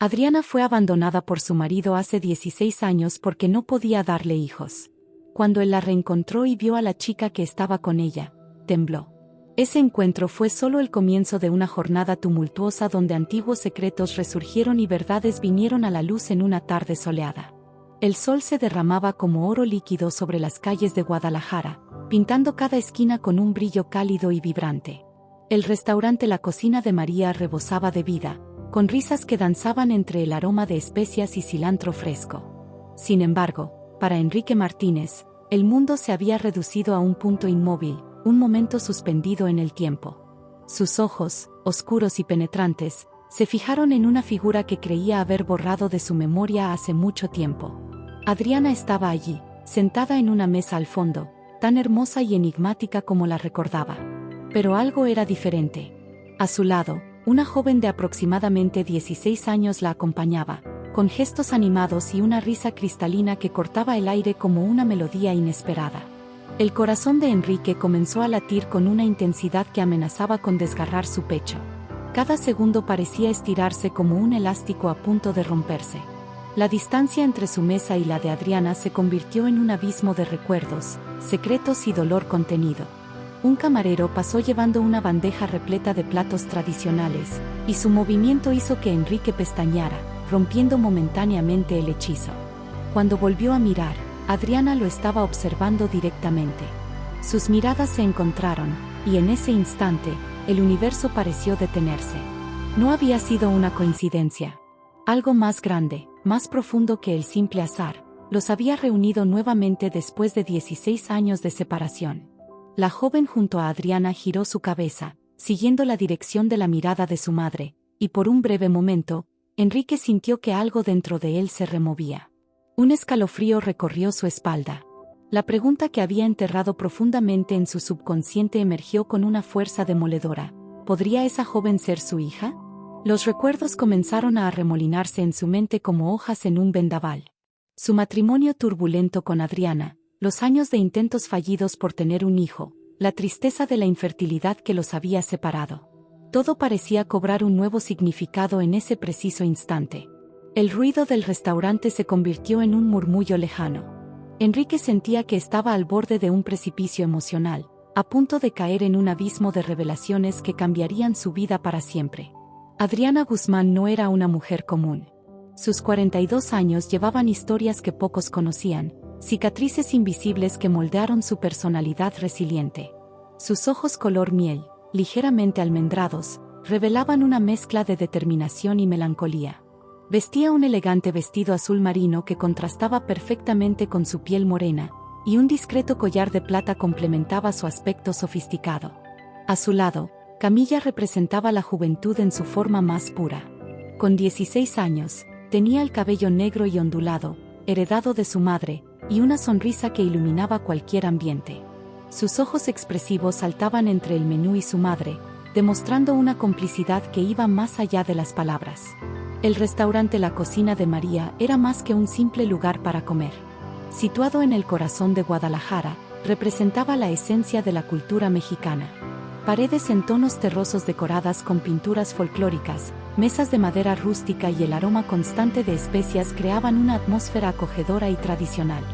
Adriana fue abandonada por su marido hace 16 años porque no podía darle hijos. Cuando él la reencontró y vio a la chica que estaba con ella, tembló. Ese encuentro fue solo el comienzo de una jornada tumultuosa donde antiguos secretos resurgieron y verdades vinieron a la luz en una tarde soleada. El sol se derramaba como oro líquido sobre las calles de Guadalajara, pintando cada esquina con un brillo cálido y vibrante. El restaurante La Cocina de María rebosaba de vida, con risas que danzaban entre el aroma de especias y cilantro fresco. Sin embargo, para Enrique Martínez, el mundo se había reducido a un punto inmóvil, un momento suspendido en el tiempo. Sus ojos, oscuros y penetrantes, se fijaron en una figura que creía haber borrado de su memoria hace mucho tiempo. Adriana estaba allí, sentada en una mesa al fondo, tan hermosa y enigmática como la recordaba. Pero algo era diferente. A su lado, una joven de aproximadamente 16 años la acompañaba, con gestos animados y una risa cristalina que cortaba el aire como una melodía inesperada. El corazón de Enrique comenzó a latir con una intensidad que amenazaba con desgarrar su pecho. Cada segundo parecía estirarse como un elástico a punto de romperse. La distancia entre su mesa y la de Adriana se convirtió en un abismo de recuerdos, secretos y dolor contenido. Un camarero pasó llevando una bandeja repleta de platos tradicionales, y su movimiento hizo que Enrique pestañeara, rompiendo momentáneamente el hechizo. Cuando volvió a mirar, Adriana lo estaba observando directamente. Sus miradas se encontraron, y en ese instante, el universo pareció detenerse. No había sido una coincidencia. Algo más grande, más profundo que el simple azar, los había reunido nuevamente después de 16 años de separación. La joven junto a Adriana giró su cabeza, siguiendo la dirección de la mirada de su madre, y por un breve momento, Enrique sintió que algo dentro de él se removía. Un escalofrío recorrió su espalda. La pregunta que había enterrado profundamente en su subconsciente emergió con una fuerza demoledora. ¿Podría esa joven ser su hija? Los recuerdos comenzaron a arremolinarse en su mente como hojas en un vendaval. Su matrimonio turbulento con Adriana, los años de intentos fallidos por tener un hijo, la tristeza de la infertilidad que los había separado. Todo parecía cobrar un nuevo significado en ese preciso instante. El ruido del restaurante se convirtió en un murmullo lejano. Enrique sentía que estaba al borde de un precipicio emocional, a punto de caer en un abismo de revelaciones que cambiarían su vida para siempre. Adriana Guzmán no era una mujer común. Sus 42 años llevaban historias que pocos conocían, cicatrices invisibles que moldearon su personalidad resiliente. Sus ojos color miel, ligeramente almendrados, revelaban una mezcla de determinación y melancolía. Vestía un elegante vestido azul marino que contrastaba perfectamente con su piel morena, y un discreto collar de plata complementaba su aspecto sofisticado. A su lado, Camilla representaba la juventud en su forma más pura. Con 16 años, tenía el cabello negro y ondulado, heredado de su madre, y una sonrisa que iluminaba cualquier ambiente. Sus ojos expresivos saltaban entre el menú y su madre, demostrando una complicidad que iba más allá de las palabras. El restaurante La Cocina de María era más que un simple lugar para comer. Situado en el corazón de Guadalajara, representaba la esencia de la cultura mexicana. Paredes en tonos terrosos decoradas con pinturas folclóricas, mesas de madera rústica y el aroma constante de especias creaban una atmósfera acogedora y tradicional.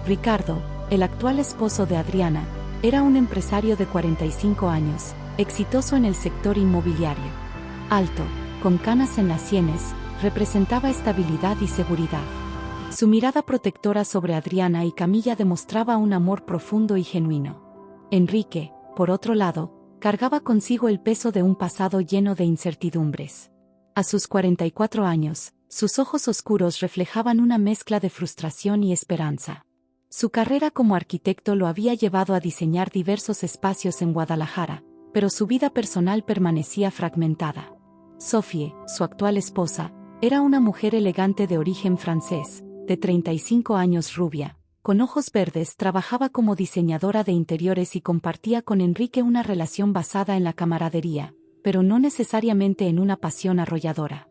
Ricardo, el actual esposo de Adriana, era un empresario de 45 años, exitoso en el sector inmobiliario. Alto, con canas en las sienes, representaba estabilidad y seguridad. Su mirada protectora sobre Adriana y Camilla demostraba un amor profundo y genuino. Enrique, por otro lado, cargaba consigo el peso de un pasado lleno de incertidumbres. A sus 44 años, sus ojos oscuros reflejaban una mezcla de frustración y esperanza. Su carrera como arquitecto lo había llevado a diseñar diversos espacios en Guadalajara, pero su vida personal permanecía fragmentada. Sophie, su actual esposa, era una mujer elegante de origen francés, de 35 años rubia, con ojos verdes, trabajaba como diseñadora de interiores y compartía con Enrique una relación basada en la camaradería, pero no necesariamente en una pasión arrolladora.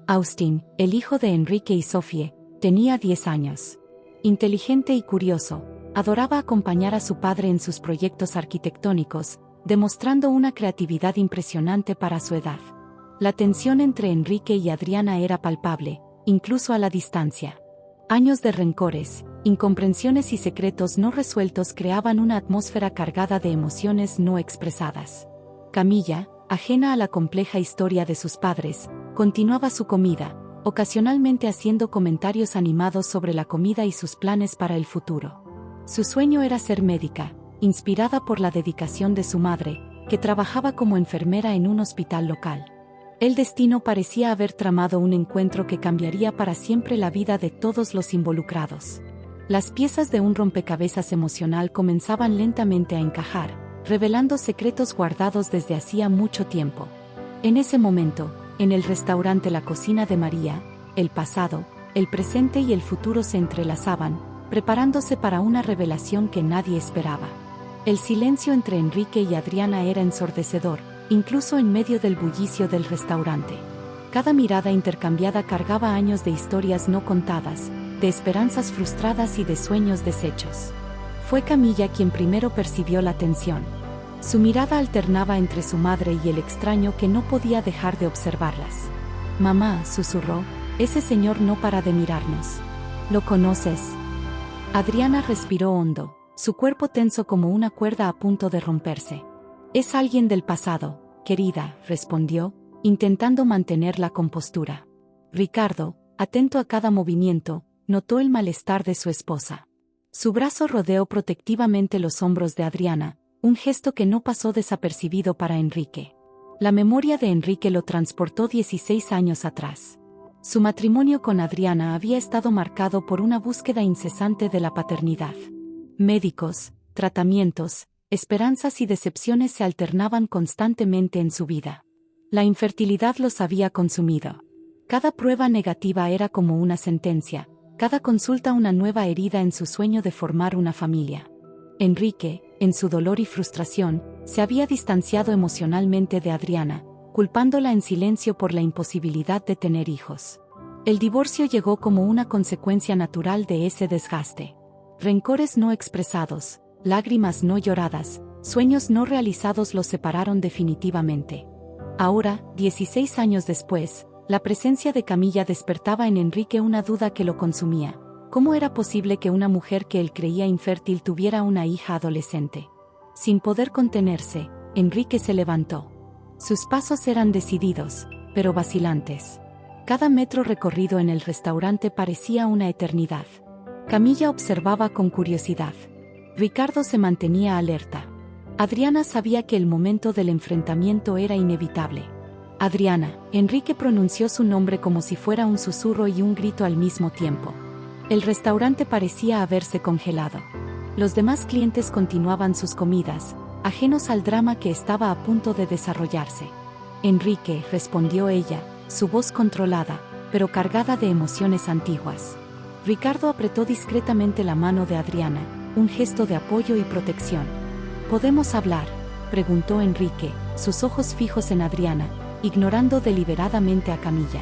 Austin, el hijo de Enrique y Sophie, tenía 10 años. Inteligente y curioso, adoraba acompañar a su padre en sus proyectos arquitectónicos, demostrando una creatividad impresionante para su edad. La tensión entre Enrique y Adriana era palpable, incluso a la distancia. Años de rencores, incomprensiones y secretos no resueltos creaban una atmósfera cargada de emociones no expresadas. Camilla, ajena a la compleja historia de sus padres, continuaba su comida, ocasionalmente haciendo comentarios animados sobre la comida y sus planes para el futuro. Su sueño era ser médica, inspirada por la dedicación de su madre, que trabajaba como enfermera en un hospital local. El destino parecía haber tramado un encuentro que cambiaría para siempre la vida de todos los involucrados. Las piezas de un rompecabezas emocional comenzaban lentamente a encajar, revelando secretos guardados desde hacía mucho tiempo. En ese momento, en el restaurante La Cocina de María, el pasado, el presente y el futuro se entrelazaban, preparándose para una revelación que nadie esperaba. El silencio entre Enrique y Adriana era ensordecedor, incluso en medio del bullicio del restaurante. Cada mirada intercambiada cargaba años de historias no contadas, de esperanzas frustradas y de sueños deshechos. Fue Camilla quien primero percibió la tensión. Su mirada alternaba entre su madre y el extraño que no podía dejar de observarlas. «Mamá», susurró, «ese señor no para de mirarnos. ¿Lo conoces?» Adriana respiró hondo, su cuerpo tenso como una cuerda a punto de romperse. «Es alguien del pasado, querida», respondió, intentando mantener la compostura. Ricardo, atento a cada movimiento, notó el malestar de su esposa. Su brazo rodeó protectivamente los hombros de Adriana, un gesto que no pasó desapercibido para Enrique. La memoria de Enrique lo transportó 16 años atrás. Su matrimonio con Adriana había estado marcado por una búsqueda incesante de la paternidad. Médicos, tratamientos, esperanzas y decepciones se alternaban constantemente en su vida. La infertilidad los había consumido. Cada prueba negativa era como una sentencia, cada consulta una nueva herida en su sueño de formar una familia. Enrique, en su dolor y frustración, se había distanciado emocionalmente de Adriana, culpándola en silencio por la imposibilidad de tener hijos. El divorcio llegó como una consecuencia natural de ese desgaste. Rencores no expresados, lágrimas no lloradas, sueños no realizados los separaron definitivamente. Ahora, 16 años después, la presencia de Camilla despertaba en Enrique una duda que lo consumía. ¿Cómo era posible que una mujer que él creía infértil tuviera una hija adolescente? Sin poder contenerse, Enrique se levantó. Sus pasos eran decididos, pero vacilantes. Cada metro recorrido en el restaurante parecía una eternidad. Camilla observaba con curiosidad. Ricardo se mantenía alerta. Adriana sabía que el momento del enfrentamiento era inevitable. «Adriana», Enrique pronunció su nombre como si fuera un susurro y un grito al mismo tiempo. El restaurante parecía haberse congelado. Los demás clientes continuaban sus comidas, ajenos al drama que estaba a punto de desarrollarse. «Enrique», respondió ella, su voz controlada, pero cargada de emociones antiguas. Ricardo apretó discretamente la mano de Adriana, un gesto de apoyo y protección. «¿Podemos hablar?», preguntó Enrique, sus ojos fijos en Adriana, ignorando deliberadamente a Camilla.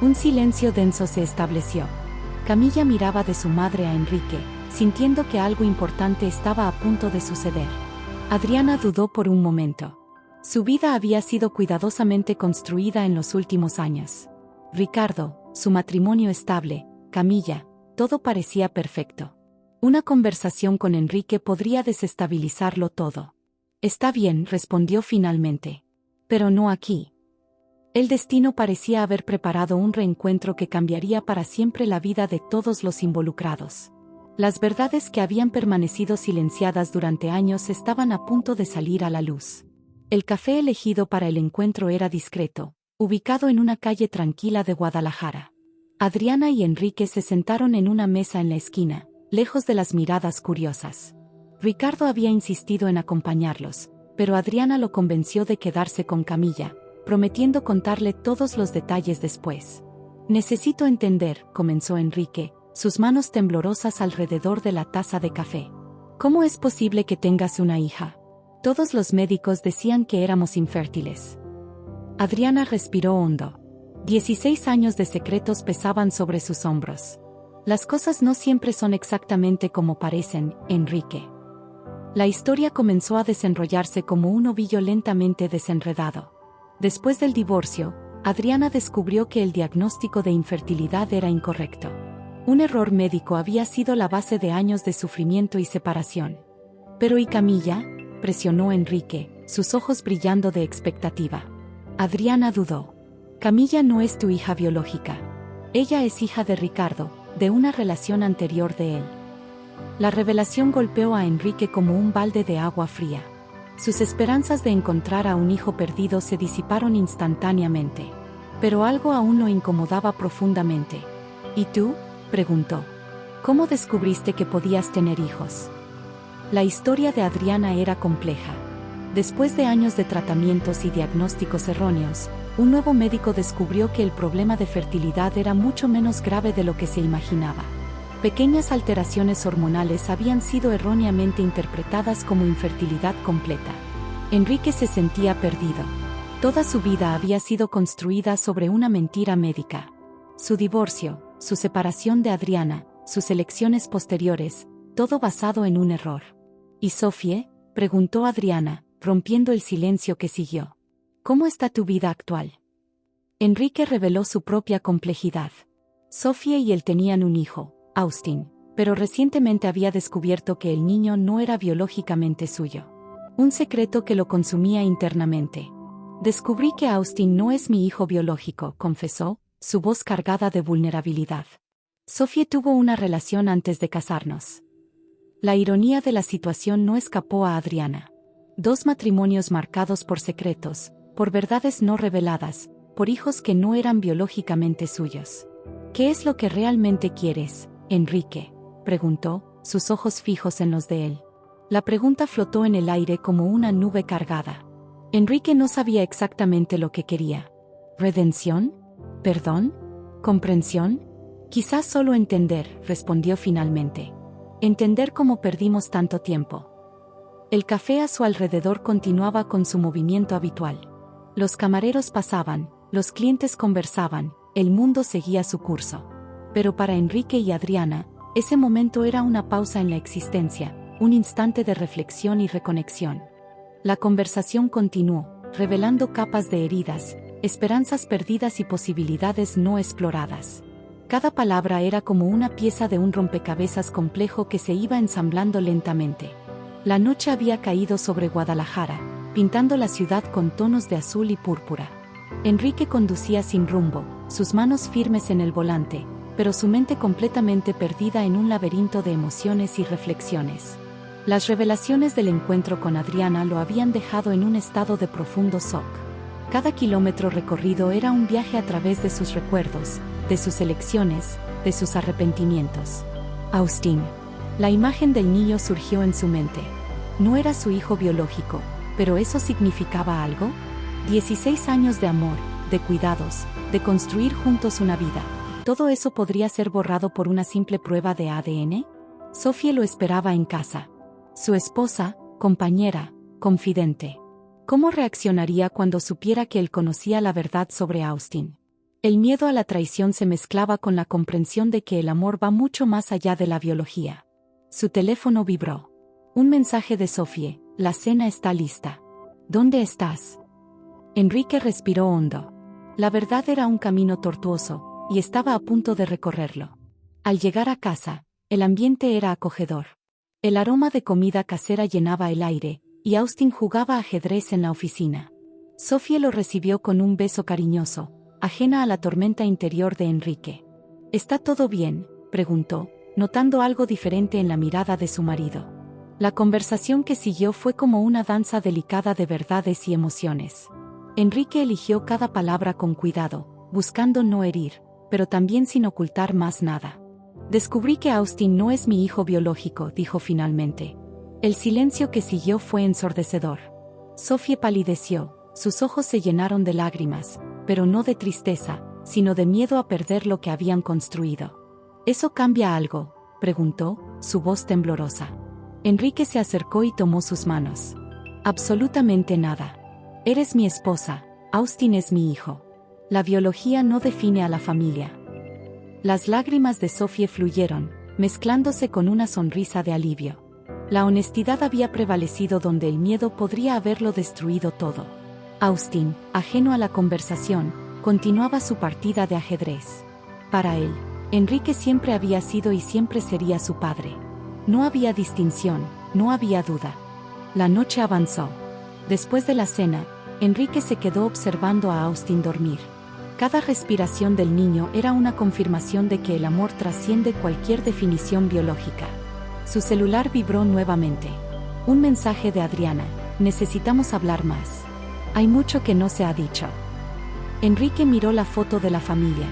Un silencio denso se estableció. Camilla miraba de su madre a Enrique, sintiendo que algo importante estaba a punto de suceder. Adriana dudó por un momento. Su vida había sido cuidadosamente construida en los últimos años. Ricardo, su matrimonio estable, Camilla, todo parecía perfecto. Una conversación con Enrique podría desestabilizarlo todo. «Está bien», respondió finalmente. «Pero no aquí». El destino parecía haber preparado un reencuentro que cambiaría para siempre la vida de todos los involucrados. Las verdades que habían permanecido silenciadas durante años estaban a punto de salir a la luz. El café elegido para el encuentro era discreto, ubicado en una calle tranquila de Guadalajara. Adriana y Enrique se sentaron en una mesa en la esquina, lejos de las miradas curiosas. Ricardo había insistido en acompañarlos, pero Adriana lo convenció de quedarse con Camilla, prometiendo contarle todos los detalles después. «Necesito entender», comenzó Enrique, sus manos temblorosas alrededor de la taza de café. «¿Cómo es posible que tengas una hija? Todos los médicos decían que éramos infértiles». Adriana respiró hondo. 16 años de secretos pesaban sobre sus hombros. «Las cosas no siempre son exactamente como parecen, Enrique». La historia comenzó a desenrollarse como un ovillo lentamente desenredado. Después del divorcio, Adriana descubrió que el diagnóstico de infertilidad era incorrecto. Un error médico había sido la base de años de sufrimiento y separación. Pero ¿y Camilla?, presionó Enrique, sus ojos brillando de expectativa. Adriana dudó. Camilla no es tu hija biológica. Ella es hija de Ricardo, de una relación anterior de él. La revelación golpeó a Enrique como un balde de agua fría. Sus esperanzas de encontrar a un hijo perdido se disiparon instantáneamente. Pero algo aún lo incomodaba profundamente. ¿Y tú?, preguntó. ¿Cómo descubriste que podías tener hijos? La historia de Adriana era compleja. Después de años de tratamientos y diagnósticos erróneos, un nuevo médico descubrió que el problema de fertilidad era mucho menos grave de lo que se imaginaba. Pequeñas alteraciones hormonales habían sido erróneamente interpretadas como infertilidad completa. Enrique se sentía perdido. Toda su vida había sido construida sobre una mentira médica. Su divorcio, su separación de Adriana, sus elecciones posteriores, todo basado en un error. ¿Y Sofie?, preguntó Adriana, rompiendo el silencio que siguió. ¿Cómo está tu vida actual? Enrique reveló su propia complejidad. Sofie y él tenían un hijo, Austin, pero recientemente había descubierto que el niño no era biológicamente suyo. Un secreto que lo consumía internamente. Descubrí que Austin no es mi hijo biológico, confesó, su voz cargada de vulnerabilidad. Sofie tuvo una relación antes de casarnos. La ironía de la situación no escapó a Adriana. 2 matrimonios marcados por secretos, por verdades no reveladas, por hijos que no eran biológicamente suyos. ¿Qué es lo que realmente quieres, Enrique?, preguntó, sus ojos fijos en los de él. La pregunta flotó en el aire como una nube cargada. Enrique no sabía exactamente lo que quería. ¿Redención? ¿Perdón? ¿Comprensión? Quizás solo entender, respondió finalmente. Entender cómo perdimos tanto tiempo. El café a su alrededor continuaba con su movimiento habitual. Los camareros pasaban, los clientes conversaban, el mundo seguía su curso. Pero para Enrique y Adriana, ese momento era una pausa en la existencia, un instante de reflexión y reconexión. La conversación continuó, revelando capas de heridas, esperanzas perdidas y posibilidades no exploradas. Cada palabra era como una pieza de un rompecabezas complejo que se iba ensamblando lentamente. La noche había caído sobre Guadalajara, pintando la ciudad con tonos de azul y púrpura. Enrique conducía sin rumbo, sus manos firmes en el volante, pero su mente completamente perdida en un laberinto de emociones y reflexiones. Las revelaciones del encuentro con Adriana lo habían dejado en un estado de profundo shock. Cada kilómetro recorrido era un viaje a través de sus recuerdos, de sus elecciones, de sus arrepentimientos. Austin. La imagen del niño surgió en su mente. No era su hijo biológico, pero ¿eso significaba algo? 16 años de amor, de cuidados, de construir juntos una vida. ¿Todo eso podría ser borrado por una simple prueba de ADN? Sofie lo esperaba en casa. Su esposa, compañera, confidente. ¿Cómo reaccionaría cuando supiera que él conocía la verdad sobre Austin? El miedo a la traición se mezclaba con la comprensión de que el amor va mucho más allá de la biología. Su teléfono vibró. Un mensaje de Sofie: la cena está lista. ¿Dónde estás? Enrique respiró hondo. La verdad era un camino tortuoso, y estaba a punto de recorrerlo. Al llegar a casa, el ambiente era acogedor. El aroma de comida casera llenaba el aire, y Austin jugaba ajedrez en la oficina. Sofie lo recibió con un beso cariñoso, ajena a la tormenta interior de Enrique. ¿Está todo bien?, preguntó, notando algo diferente en la mirada de su marido. La conversación que siguió fue como una danza delicada de verdades y emociones. Enrique eligió cada palabra con cuidado, buscando no herir, pero también sin ocultar más nada. Descubrí que Austin no es mi hijo biológico, dijo finalmente. El silencio que siguió fue ensordecedor. Sofie palideció, sus ojos se llenaron de lágrimas, pero no de tristeza, sino de miedo a perder lo que habían construido. ¿Eso cambia algo?, preguntó, su voz temblorosa. Enrique se acercó y tomó sus manos. Absolutamente nada. Eres mi esposa, Austin es mi hijo. La biología no define a la familia. Las lágrimas de Sofie fluyeron, mezclándose con una sonrisa de alivio. La honestidad había prevalecido donde el miedo podría haberlo destruido todo. Austin, ajeno a la conversación, Continuaba su partida de ajedrez. Para él, Enrique siempre había sido y siempre sería su padre. No había distinción, no había duda. La noche avanzó. Después de la cena, Enrique se quedó observando a Austin dormir. Cada respiración del niño era una confirmación de que el amor trasciende cualquier definición biológica. Su celular vibró nuevamente. Un mensaje de Adriana: necesitamos hablar más. Hay mucho que no se ha dicho. Enrique miró la foto de la familia.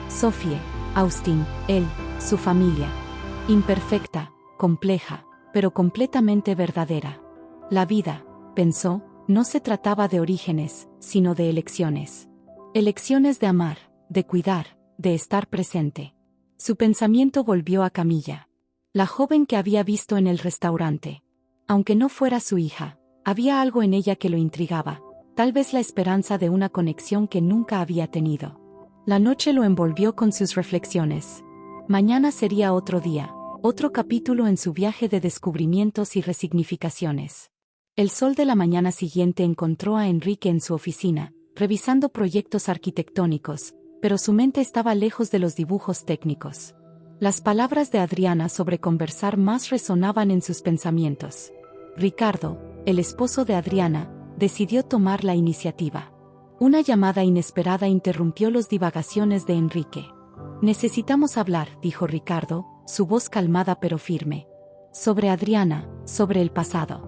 Sophie, Austin, él, su familia. Imperfecta, compleja, pero completamente verdadera. La vida, pensó, no se trataba de orígenes, sino de elecciones. Elecciones de amar, de cuidar, de estar presente. Su pensamiento volvió a Camilla, la joven que había visto en el restaurante. Aunque no fuera su hija, había algo en ella que lo intrigaba, tal vez la esperanza de una conexión que nunca había tenido. La noche lo envolvió con sus reflexiones. Mañana sería otro día, otro capítulo en su viaje de descubrimientos y resignificaciones. El sol de la mañana siguiente encontró a Enrique en su oficina, revisando proyectos arquitectónicos, pero su mente estaba lejos de los dibujos técnicos. Las palabras de Adriana sobre conversar más resonaban en sus pensamientos. Ricardo, el esposo de Adriana, decidió tomar la iniciativa. Una llamada inesperada interrumpió las divagaciones de Enrique. Necesitamos hablar, dijo Ricardo, su voz calmada pero firme. Sobre Adriana, sobre el pasado.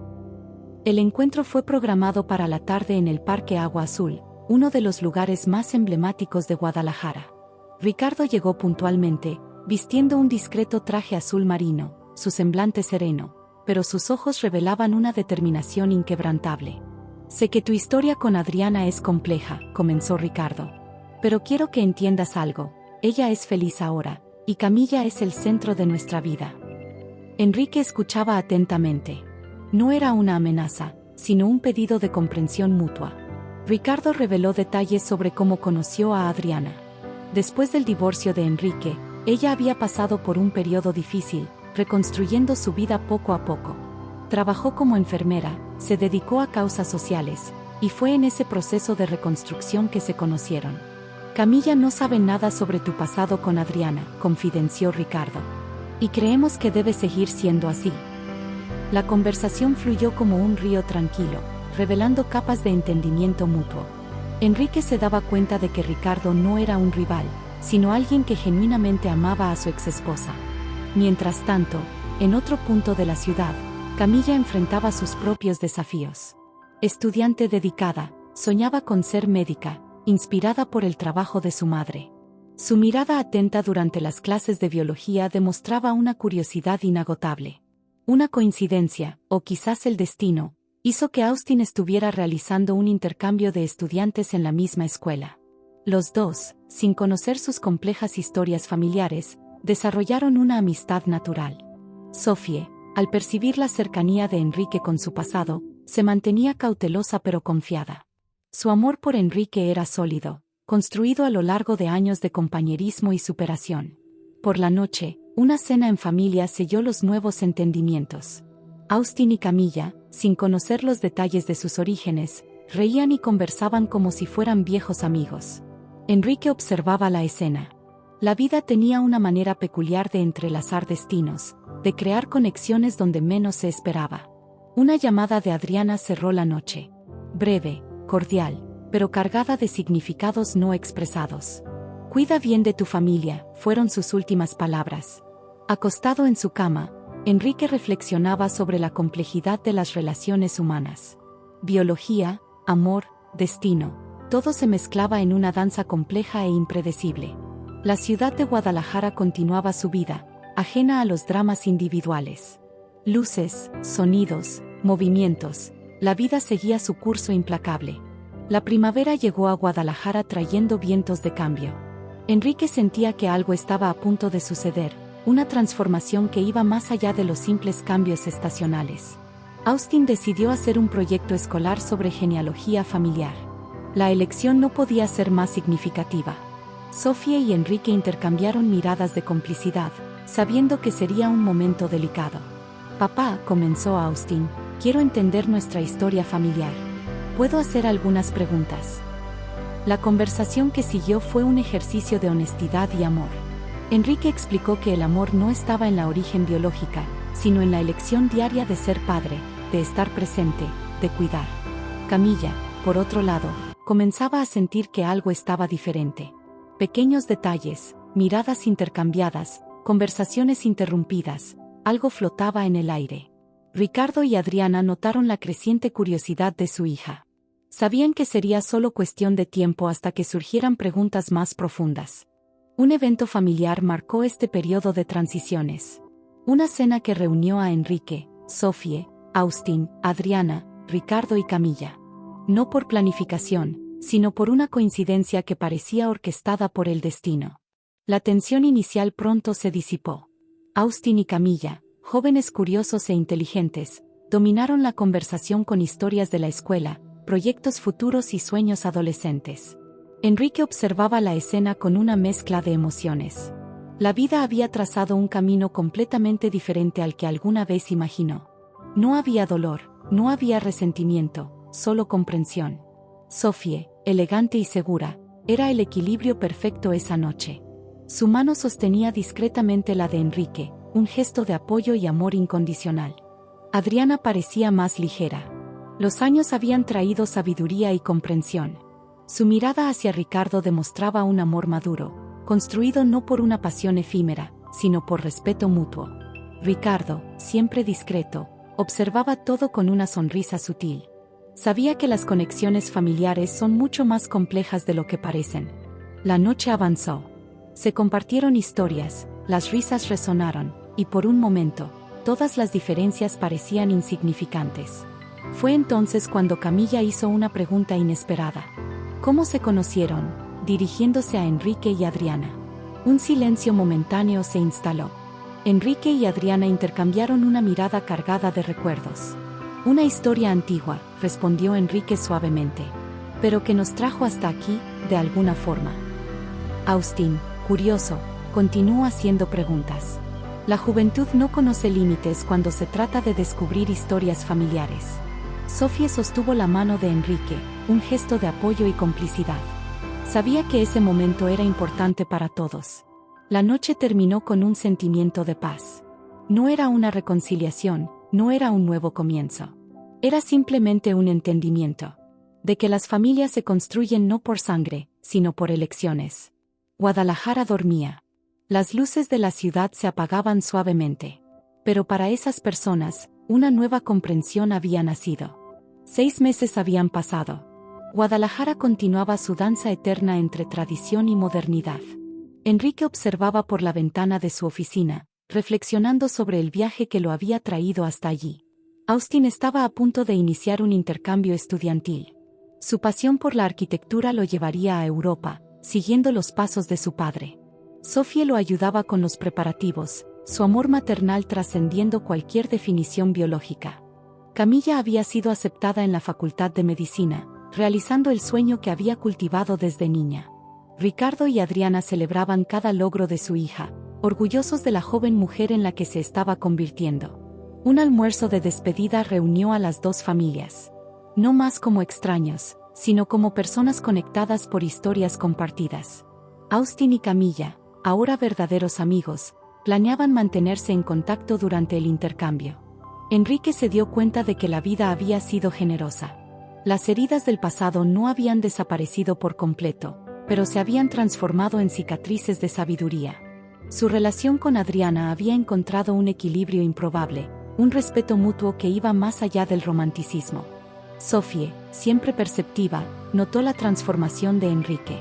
El encuentro fue programado para la tarde en el Parque Agua Azul, uno de los lugares más emblemáticos de Guadalajara. Ricardo llegó puntualmente, vistiendo un discreto traje azul marino, su semblante sereno, pero sus ojos revelaban una determinación inquebrantable. Sé que tu historia con Adriana es compleja, comenzó Ricardo. Pero quiero que entiendas algo, ella es feliz ahora, y Camilla es el centro de nuestra vida. Enrique escuchaba atentamente. No era una amenaza, sino un pedido de comprensión mutua. Ricardo reveló detalles sobre cómo conoció a Adriana. Después del divorcio de Enrique, ella había pasado por un periodo difícil, reconstruyendo su vida poco a poco. Trabajó como enfermera, se dedicó a causas sociales, y fue en ese proceso de reconstrucción que se conocieron. Camilla no sabe nada sobre tu pasado con Adriana, confidenció Ricardo. Y creemos que debe seguir siendo así. La conversación fluyó como un río tranquilo, revelando capas de entendimiento mutuo. Enrique se daba cuenta de que Ricardo no era un rival, sino alguien que genuinamente amaba a su exesposa. Mientras tanto, en otro punto de la ciudad, Camilla enfrentaba sus propios desafíos. Estudiante dedicada, soñaba con ser médica, inspirada por el trabajo de su madre. Su mirada atenta durante las clases de biología demostraba una curiosidad inagotable. Una coincidencia, o quizás el destino, hizo que Austin estuviera realizando un intercambio de estudiantes en la misma escuela. Los dos, sin conocer sus complejas historias familiares, desarrollaron una amistad natural. Sophie, al percibir la cercanía de Enrique con su pasado, se mantenía cautelosa pero confiada. Su amor por Enrique era sólido, construido a lo largo de años de compañerismo y superación. Por la noche, una cena en familia selló los nuevos entendimientos. Austin y Camilla, sin conocer los detalles de sus orígenes, reían y conversaban como si fueran viejos amigos. Enrique observaba la escena. La vida tenía una manera peculiar de entrelazar destinos, de crear conexiones donde menos se esperaba. Una llamada de Adriana cerró la noche. Breve, cordial, pero cargada de significados no expresados. Cuida bien de tu familia, fueron sus últimas palabras. Acostado en su cama, Enrique reflexionaba sobre la complejidad de las relaciones humanas. Biología, amor, destino, todo se mezclaba en una danza compleja e impredecible. La ciudad de Guadalajara continuaba su vida, ajena a los dramas individuales. Luces, sonidos, movimientos, la vida seguía su curso implacable. La primavera llegó a Guadalajara trayendo vientos de cambio. Enrique sentía que algo estaba a punto de suceder, una transformación que iba más allá de los simples cambios estacionales. Austin decidió hacer un proyecto escolar sobre genealogía familiar. La elección no podía ser más significativa. Sophie y Enrique intercambiaron miradas de complicidad, sabiendo que sería un momento delicado. Papá, comenzó Austin, quiero entender nuestra historia familiar. ¿Puedo hacer algunas preguntas? La conversación que siguió fue un ejercicio de honestidad y amor. Enrique explicó que el amor no estaba en la origen biológica, sino en la elección diaria de ser padre, de estar presente, de cuidar. Camilla, por otro lado, comenzaba a sentir que algo estaba diferente. Pequeños detalles, miradas intercambiadas, conversaciones interrumpidas, algo flotaba en el aire. Ricardo y Adriana notaron la creciente curiosidad de su hija. Sabían que sería solo cuestión de tiempo hasta que surgieran preguntas más profundas. Un evento familiar marcó este periodo de transiciones. Una cena que reunió a Enrique, Sofie, Austin, Adriana, Ricardo y Camilla. No por planificación, sino por una coincidencia que parecía orquestada por el destino. La tensión inicial pronto se disipó. Austin y Camilla, jóvenes curiosos e inteligentes, dominaron la conversación con historias de la escuela, proyectos futuros y sueños adolescentes. Enrique observaba la escena con una mezcla de emociones. La vida había trazado un camino completamente diferente al que alguna vez imaginó. No había dolor, no había resentimiento, solo comprensión. Sofie, elegante y segura, era el equilibrio perfecto esa noche. Su mano sostenía discretamente la de Enrique, un gesto de apoyo y amor incondicional. Adriana parecía más ligera. Los años habían traído sabiduría y comprensión. Su mirada hacia Ricardo demostraba un amor maduro, construido no por una pasión efímera, sino por respeto mutuo. Ricardo, siempre discreto, observaba todo con una sonrisa sutil. Sabía que las conexiones familiares son mucho más complejas de lo que parecen. La noche avanzó. Se compartieron historias, las risas resonaron, y por un momento, todas las diferencias parecían insignificantes. Fue entonces cuando Camilla hizo una pregunta inesperada. ¿Cómo se conocieron?, dirigiéndose a Enrique y Adriana. Un silencio momentáneo se instaló. Enrique y Adriana intercambiaron una mirada cargada de recuerdos. Una historia antigua, respondió Enrique suavemente. Pero que nos trajo hasta aquí, de alguna forma. Austin, curioso, continuó haciendo preguntas. La juventud no conoce límites cuando se trata de descubrir historias familiares. Sofie sostuvo la mano de Enrique, un gesto de apoyo y complicidad. Sabía que ese momento era importante para todos. La noche terminó con un sentimiento de paz. No era una reconciliación, no era un nuevo comienzo. Era simplemente un entendimiento. De que las familias se construyen no por sangre, sino por elecciones. Guadalajara dormía. Las luces de la ciudad se apagaban suavemente. Pero para esas personas, una nueva comprensión había nacido. 6 meses habían pasado. Guadalajara continuaba su danza eterna entre tradición y modernidad. Enrique observaba por la ventana de su oficina, reflexionando sobre el viaje que lo había traído hasta allí. Austin estaba a punto de iniciar un intercambio estudiantil. Su pasión por la arquitectura lo llevaría a Europa, siguiendo los pasos de su padre. Sofie lo ayudaba con los preparativos, su amor maternal trascendiendo cualquier definición biológica. Camilla había sido aceptada en la Facultad de Medicina, realizando el sueño que había cultivado desde niña. Ricardo y Adriana celebraban cada logro de su hija, orgullosos de la joven mujer en la que se estaba convirtiendo. Un almuerzo de despedida reunió a las dos familias. No más como extraños, sino como personas conectadas por historias compartidas. Austin y Camilla, ahora verdaderos amigos, planeaban mantenerse en contacto durante el intercambio. Enrique se dio cuenta de que la vida había sido generosa. Las heridas del pasado no habían desaparecido por completo, pero se habían transformado en cicatrices de sabiduría. Su relación con Adriana había encontrado un equilibrio improbable, un respeto mutuo que iba más allá del romanticismo. Sofie, siempre perceptiva, notó la transformación de Enrique.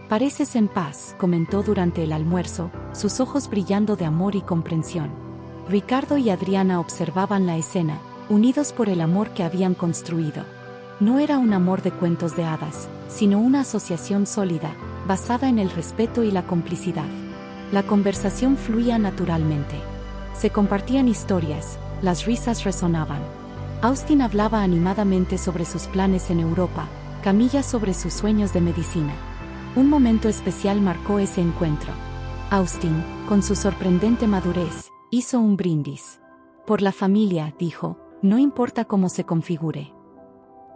«Pareces en paz», comentó durante el almuerzo, sus ojos brillando de amor y comprensión. Ricardo y Adriana observaban la escena, unidos por el amor que habían construido. No era un amor de cuentos de hadas, sino una asociación sólida, basada en el respeto y la complicidad. La conversación fluía naturalmente. Se compartían historias, las risas resonaban. Austin hablaba animadamente sobre sus planes en Europa, Camilla sobre sus sueños de medicina. Un momento especial marcó ese encuentro. Austin, con su sorprendente madurez, hizo un brindis. Por la familia, dijo, no importa cómo se configure.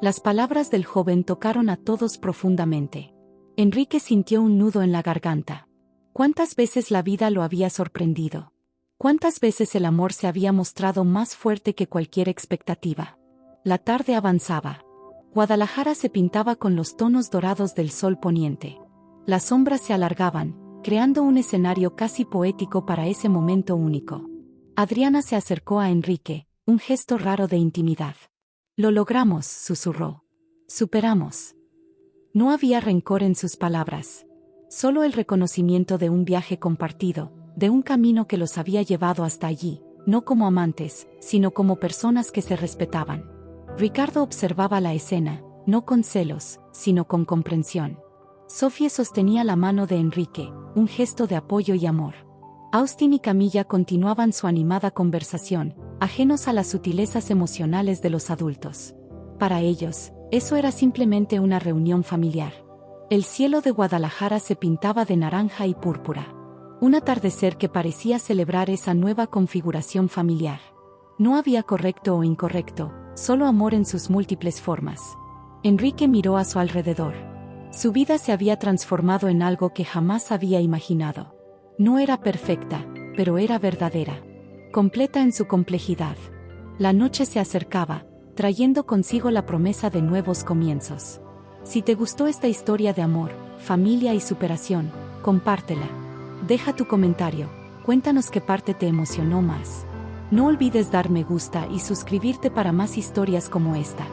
Las palabras del joven tocaron a todos profundamente. Enrique sintió un nudo en la garganta. ¿Cuántas veces la vida lo había sorprendido? ¿Cuántas veces el amor se había mostrado más fuerte que cualquier expectativa? La tarde avanzaba. Guadalajara se pintaba con los tonos dorados del sol poniente. Las sombras se alargaban, creando un escenario casi poético para ese momento único. Adriana se acercó a Enrique, un gesto raro de intimidad. «Lo logramos», susurró. «Superamos». No había rencor en sus palabras. Solo el reconocimiento de un viaje compartido, de un camino que los había llevado hasta allí, no como amantes, sino como personas que se respetaban. Ricardo observaba la escena, no con celos, sino con comprensión. Sofía sostenía la mano de Enrique, un gesto de apoyo y amor. Austin y Camilla continuaban su animada conversación, ajenos a las sutilezas emocionales de los adultos. Para ellos, eso era simplemente una reunión familiar. El cielo de Guadalajara se pintaba de naranja y púrpura. Un atardecer que parecía celebrar esa nueva configuración familiar. No había correcto o incorrecto, solo amor en sus múltiples formas. Enrique miró a su alrededor. Su vida se había transformado en algo que jamás había imaginado. No era perfecta, pero era verdadera. Completa en su complejidad. La noche se acercaba, trayendo consigo la promesa de nuevos comienzos. Si te gustó esta historia de amor, familia y superación, compártela. Deja tu comentario, cuéntanos qué parte te emocionó más. No olvides dar me gusta y suscribirte para más historias como esta.